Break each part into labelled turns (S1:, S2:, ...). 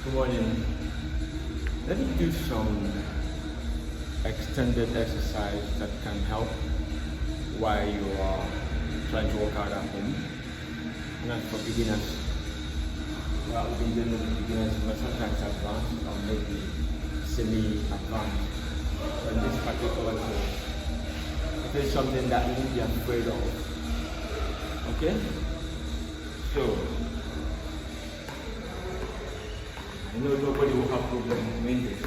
S1: Good morning. Let me do some extended exercise that can help while you are trying to work out at home. And that's for beginners. Well, we've been dealing with beginners, but sometimes advanced or maybe semi-advanced. But in this particular case, it is something that you need to be afraid of. Okay? So, I know nobody will have problem doing this.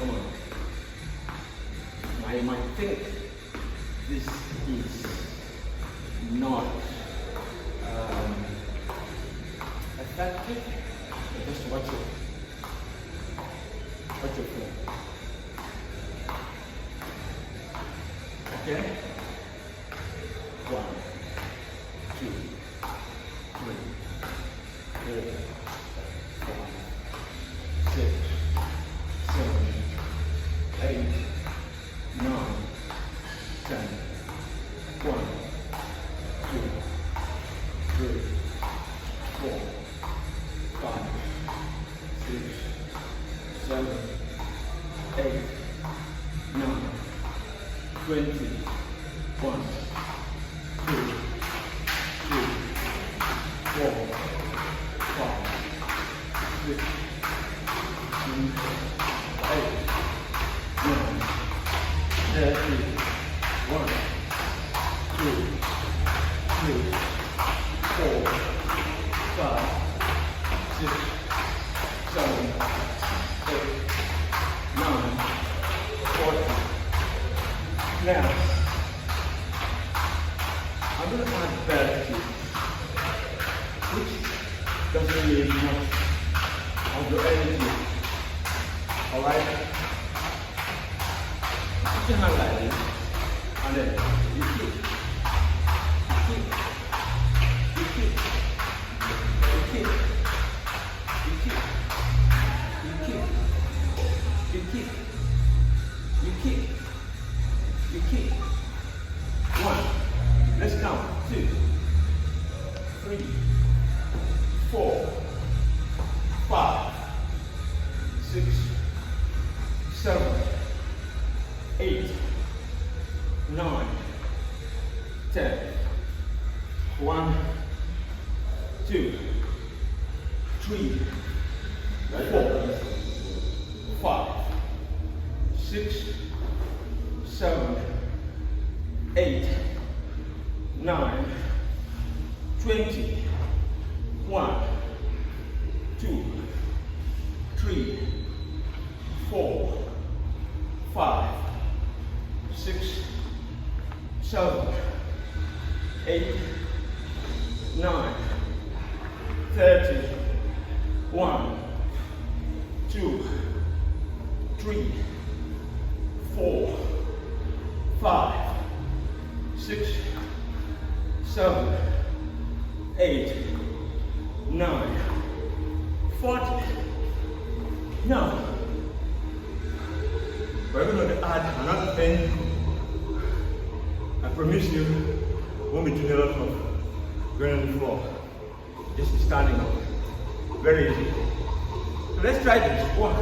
S1: Come on. I might think this is not effective. Just watch it. Watch your flow. Okay? 1, 2, 3, 4, 5, 6, 7, 8, 9, 10. 1, 2, 3, 4, 5, 6, 7, 8, 9, 20. 1, 2, 3, 4, 5, 6, 7, 8, 9, 30. 1, 2, 3, 4, 5, 6, 7, 8, 9, 40. Now, I'm going to add vertical, which doesn't need much of your energy. Alright? Put your hand like this, and then you kick, you kick, you kick, you kick, you kick, you kick, you kick, you kick, you kick. 1. Let's count. 2, 3, 4, 5, 6, 7, 8, 9, 10. 1, 2, 3, 4, 5, 6, 7, 8, 9, 20. 1, 2, 3, 4, 5, 6, 7, 8, 9, 30. 1, 2, 3, 4, 5, 6, 7, 8, 9, 40. Now, we're going to add another thing. I promise you, won't be doing a lot of going on the floor. Just standing up. Very easy. So let's try this. 1,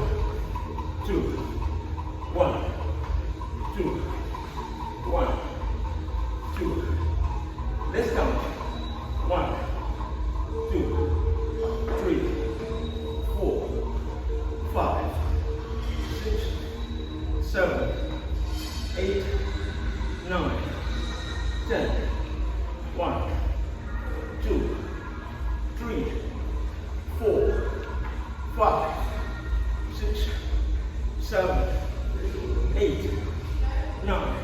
S1: 2, 1, 2, 1, 2. Let's count. 1, 2, 3, 4, 5, 6, 7, 8, 9, 10. 1, 2, 3, 4, 5, 6, 7, 8, 9,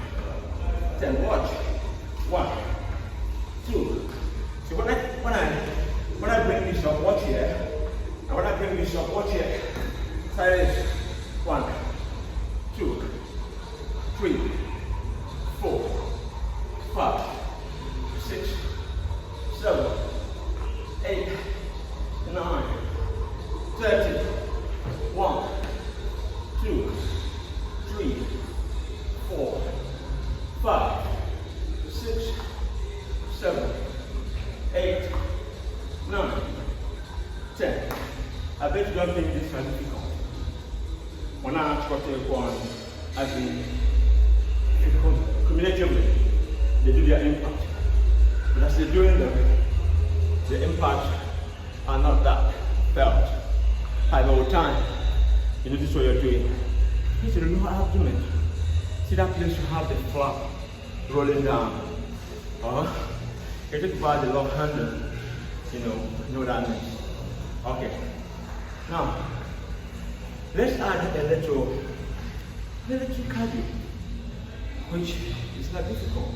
S1: 10. Watch. 1, 2. So when I bring this up, watch here. And when I bring this up, watch here. Try this. 1, 2, 3, 4, 5, 6, 7, 8, 9, 30. 1, 2, 3, 4, 5, 6, 7, 8, 9, 10. I bet you don't think this is difficult. When I ask what they're going, as in, cumulatively, they do their impact. But as they're doing them, the impacts are not that felt. However, with time, you notice what you're doing. This is no argument. See that place you have the flap rolling down. You take about the long handle, you know what that means. Okay. Now, let's add a little cardio, which is not difficult.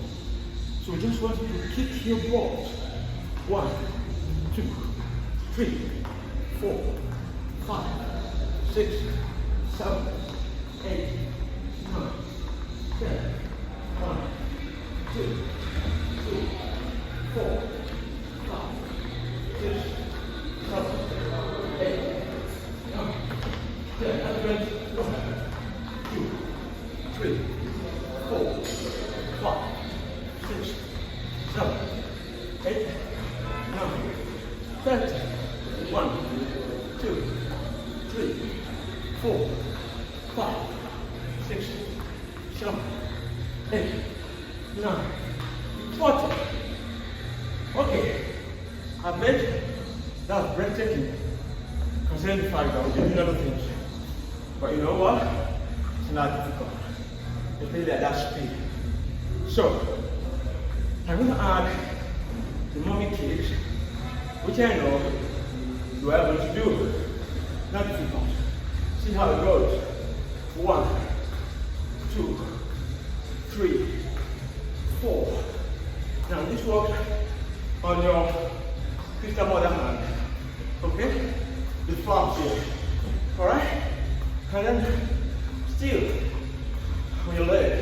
S1: So just want you to kick your balls. 1, 2, 3, 4, 5, 6, 7, 8, 9, 10. 1, 2, 3, 4, 5, 6, 7, 8, 9, 10. That's right. 1, 2, 3, 4, 5, 6, 7, 8, 9, 10. 1, 2, 3, 4, 5, 6, 7, 8, 9, 40. Okay, I bet that's breathtaking, considering the fact that we're doing other things. But you know what? It's not difficult. It's really at that speed. So, I'm going to add the mommy kicks, which I know you are able to do. Not difficult. See how it goes. 1, 2, 3, 4. Now this works on your crystal mother hand. Okay? The palms here. Alright? And then still on your leg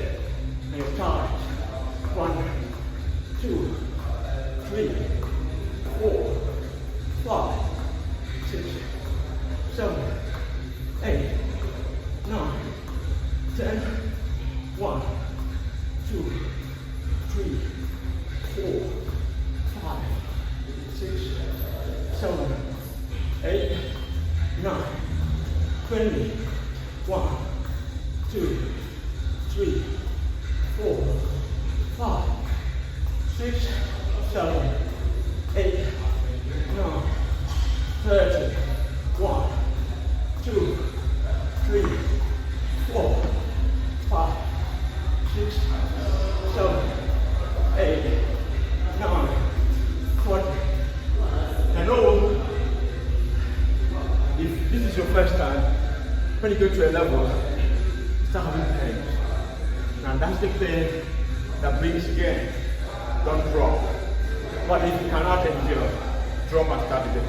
S1: and your thighs. 1, 2, 3, 4, 5, 6, 7, 8, 9, 10. 1, 2, 3, 4, 5, 6, 7, 8, 9, 20. 1, 2, 3, 4, 5, 6, 7, 8, 9, 30. 1, 2, 3, 4, 5, 6, 7, 8, 9, 40. I know if this is your first time, when you go to a level, you start having pain. Now that's the pain that brings you in. Don't drop. But if you cannot endure, drop and start again.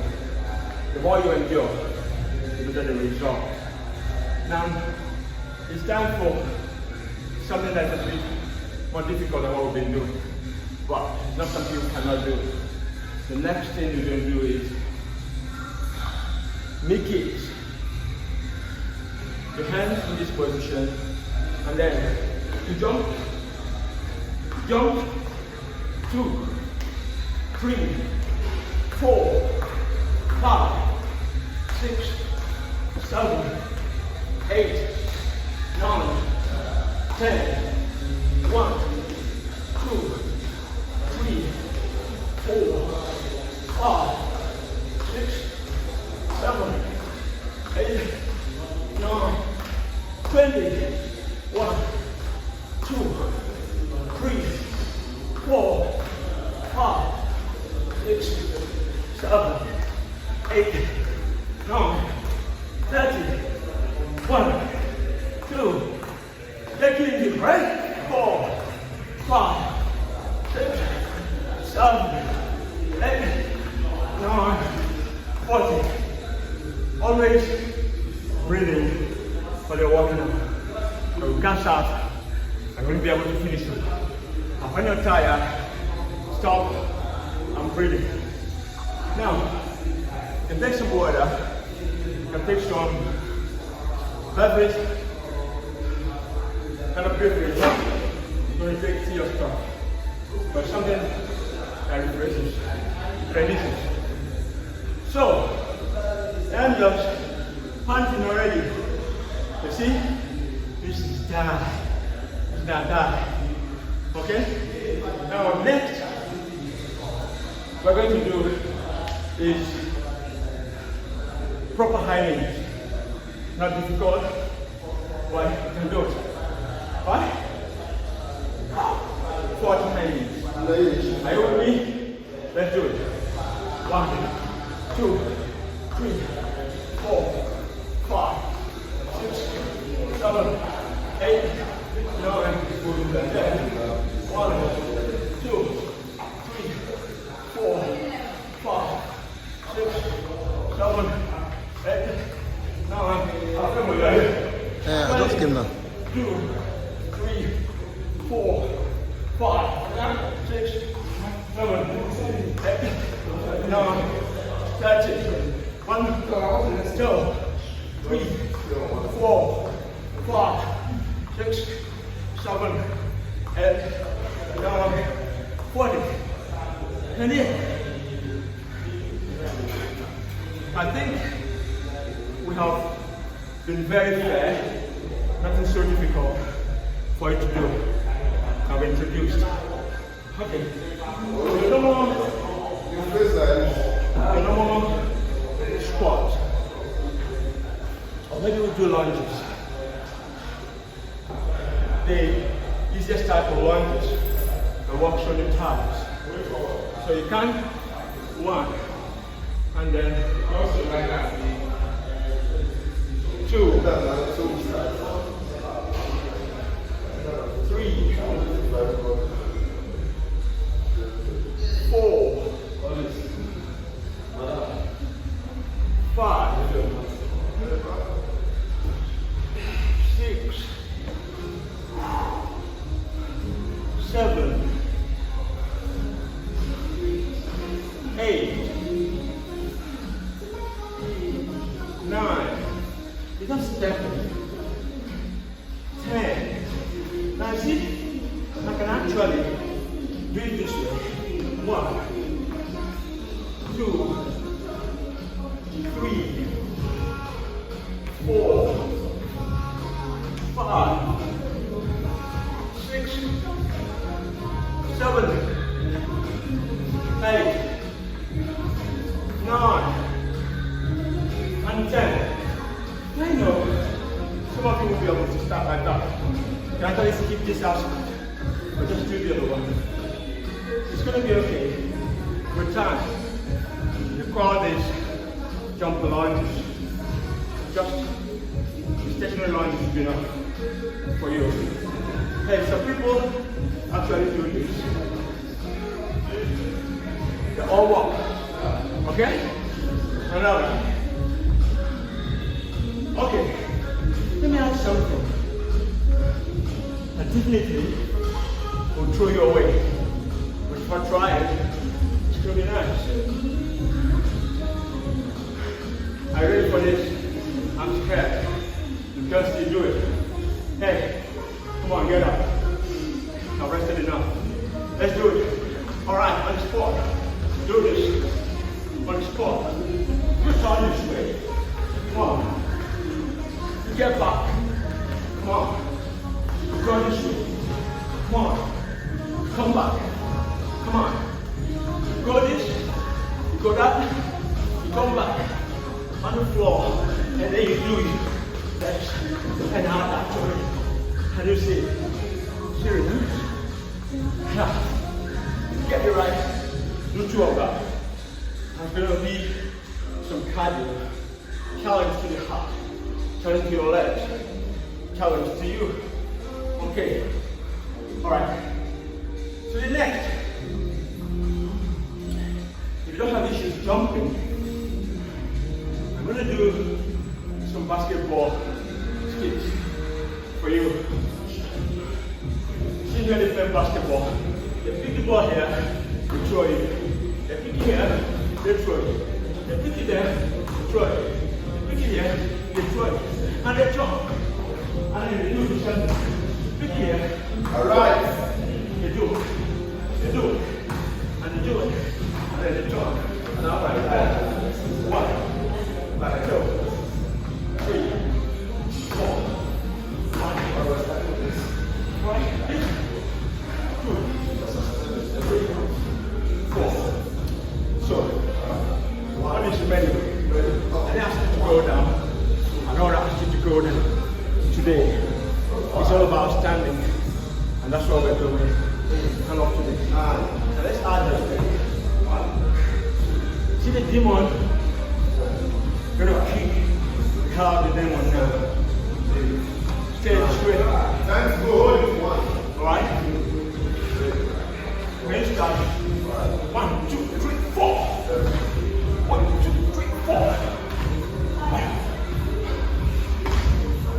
S1: The more you endure, the better the result. Now, it's time for something that's a bit more difficult than what we've been doing. But it's not something you cannot do. The next thing you're going to do is knee kicks. Your hands in this position, and then you jump, 2, 3, 4, 5, 6, 7, 8, 9, 10. 1, 2, 3, 4, 5, 6, 7, 8, 9, 20. 1, 2, 3, 4, 5, 6, 7, 8, 9, 30. 1, 2, take it in, right? 4, 5, 6, 7, 8, 9, 40. Always breathing while you're walking up. When you catch up, I'm going to be able to finish it. And when you're tired, stop and breathe. Now, you can take some water, you can take some beverage, kind of beverage. You're going to take tea or stuff. But something that refreshes, releases. So, just panting already. You see? This is die. It's not die. Okay? Now next, what we're going to do is proper high knees. Not difficult, but you can do it. Right? 40 high knees. Are you with me? Let's do it. 1, 2, 3, 4, 5, 6, 7, 8, 9, 10. 1, 2, 3, 4, 5, 6, 7, 8, 9.
S2: I just came now.
S1: 2, 3, 4, 5, 6, 7, 8, 9, 10. 1, 2, 3, 4, 5, 6, 7, 8, 9, 40. And here, I think we have been very fair. Nothing so difficult for you to do. I've introduced. Okay. No more squats. Or maybe we'll do lunges. The easiest type of lunges that works on your thighs. So you can, 1, and then 2, 3, 4, 5, 6, 7, 8, 9. You just step 10. Now see, I can actually do it this way. 1, 2, 3, 4, 5, 6, 7, 8, 9, and 10. I know some of you will be able to start like that. Can I tell you to keep this aspect? Or just do the other one? It's going to be okay. With time, you call this jump lunges. Just stationary lunges is enough for you. Hey, some people actually do this. They all walk. Okay? Another. Okay. Let me ask something. I definitely will throw you away. But if I try it, it's going to be nice. Are you ready for this? I'm scared. You can still do it. Hey, come on, get up. I've rested enough. Let's do it. Alright, on the spot. Do this. On the spot. Just on this way. Come on. You get back. Come on. You go this way. Come on. Come back. Come on. You go this. You go that. You come back. On the floor. And then you do it. That's and hard actually. How do you see it? Serious? Yeah. Get it right. Do 2 of that. There's going to be some cardio. Challenge to the heart. Challenge to your legs. Challenge to you. Okay. Alright. So the next. If you don't have issues jumping, I'm going to do some basketball skips for you. See when they play basketball. They pick the ball here, they throw it. They pick it here, they throw it. They pick it there, they throw it. They pick it here, they throw it. And they jump. And then they do the same. Pick it here. Alright. They do it. They do it. And they do it. And then they jump. And now like that. 1, like 2. today is all about standing, and that's what we're doing. Hand off today. Now let's add this. See the demon? You're gonna kick the hell out of the demon now. Stay straight. Alright? We're gonna start. 1, 2, 3, 4. 1, 2, 3, 4.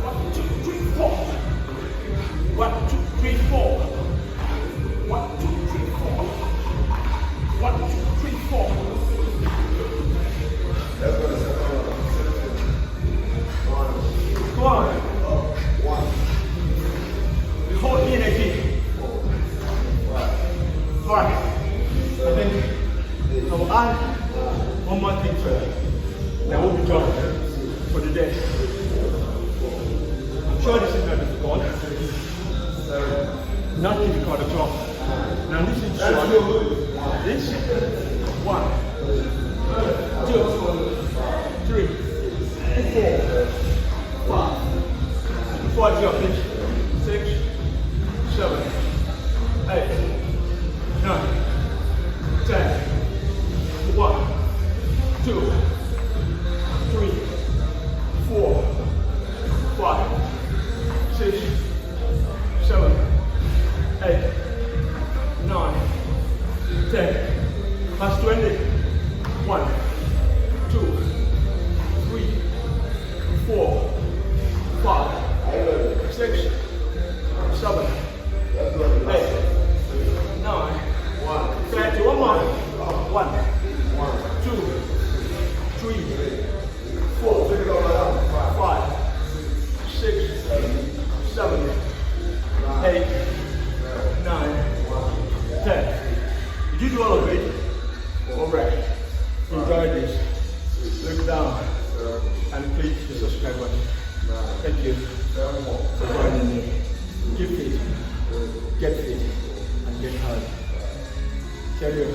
S1: 1, 2, 3, 4. 1, 2, 3, 4. 1, 2, 3, 4. 1, 2, 3, 4. Come on. Hold the energy. Alright. And then I will add one more thing to it. That will be done for the day. I'm sure this is not difficult. Not difficult at all. Now listen to this. 1, 2, 3, 4, 5. Before I jump in, 6, 7, 8, 9, 10. 1, 2, 3, 4, 5, 6, 7, 8, 9, 10. That's 20. 1, 2, 3, 4, 5, 6, 7, 8, 9, 30. One more. 1, 2, 3, 4, 5, 6, 7, 8, 9, 10. Did you do all of it? Alright. Enjoy this. Look down and click the subscribe button. Thank you for joining me. Keep fit, get fit, and get hard. Cheerio.